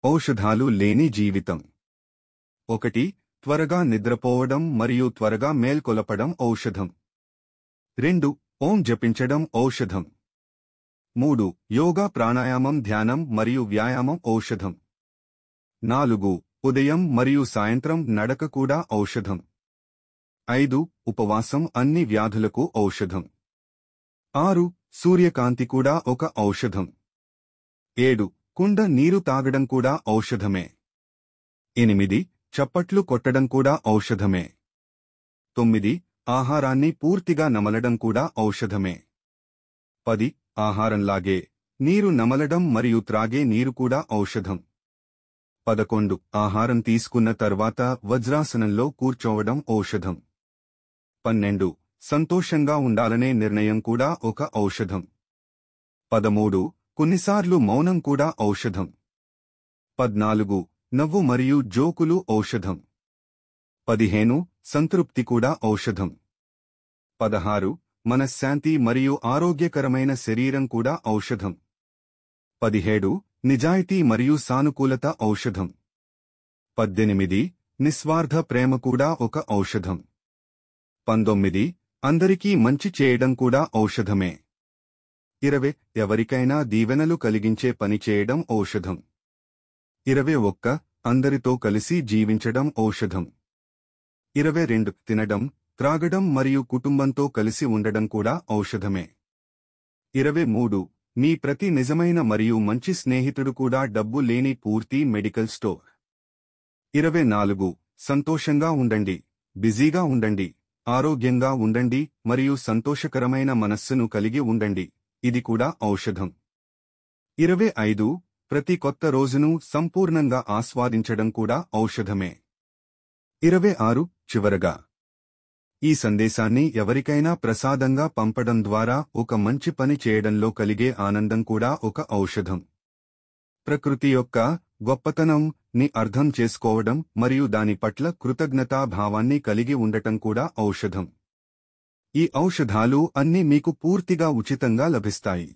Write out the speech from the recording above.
ఔషధాలు లేని జీవితం. 1. త్వరగా నిద్రపోవడం మరియు త్వరగా మేల్కొలపడం ఔషధం. 2. ఓం జపించడం ఔషధం. 3. యోగా ప్రాణాయామం ధ్యానం మరియు వ్యాయామం ఔషధం. 4. ఉదయం మరియు సాయంత్రం నడక కూడా ఔషధం. 5. ఉపవాసం అన్ని వ్యాధులకు ఔషధం. 6. సూర్యకాంతి కూడా ఒక ఔషధం. 7. కుండ నీరు తాగడం కూడా ఔషధమే. 8. చప్పట్లు కొట్టడం కూడా ఔషధమే. 9. ఆహారాన్ని పూర్తిగా నమలడం కూడా ఔషధమే. 10. ఆహారంలాగే నీరు నమలడం మరియు త్రాగే నీరు కూడా ఔషధం. 11. ఆహారం తీసుకున్న తర్వాత వజ్రాసనంలో కూర్చోవడం ఔషధం. 12. సంతోషంగా ఉండాలనే నిర్ణయం కూడా ఒక ఔషధం. 13. కొన్నిసార్లు మౌనం కూడా ఔషధం. 14. నవ్వు మరియు జోకులు ఔషధం. 15. సంతృప్తి కూడా ఔషధం. 16. మనశ్శాంతి మరియు ఆరోగ్యకరమైన శరీరం కూడా ఔషధం. 17. నిజాయితీ మరియు సానుకూలత ఔషధం. 18. నిస్వార్థ ప్రేమ కూడా ఒక ఔషధం. 19. అందరికీ మంచి చేయడం కూడా ఔషధమే. 20. ఎవరికైనా దీవెనలు కలిగించే పని చేయడం ఔషధం. 21. అందరితో కలిసి జీవించడం ఔషధం. 22. తినడం, త్రాగడం మరియు కుటుంబంతో కలిసి ఉండడం కూడా ఔషధమే. 23. మీ ప్రతి నిజమైన మరియు మంచి స్నేహితుడు కూడా డబ్బు లేని పూర్తి మెడికల్ స్టోర్. 24. సంతోషంగా ఉండండి, బిజీగా ఉండండి, ఆరోగ్యంగా ఉండండి మరియు సంతోషకరమైన మనస్సును కలిగి ఉండండి, ఇది కూడా ఔషధం. 25. ప్రతి కొత్త రోజును సంపూర్ణంగా ఆస్వాదించడం కూడా ఔషధమే. 26. చివరగా ఈ సందేశాన్ని ఎవరికైనా ప్రసాదంగా పంపడం ద్వారా ఒక మంచి పని చేయడంలో కలిగే ఆనందం కూడా ఒక ఔషధం. ప్రకృతి యొక్క గొప్పతనం ని అర్థం చేసుకోవడం మరియు దాని పట్ల కృతజ్ఞతాభావాన్ని కలిగి ఉండటం కూడా ఔషధం. ఈ ఔషధాలు అన్నీ మీకు పూర్తిగా ఉచితంగా లభిస్తాయి.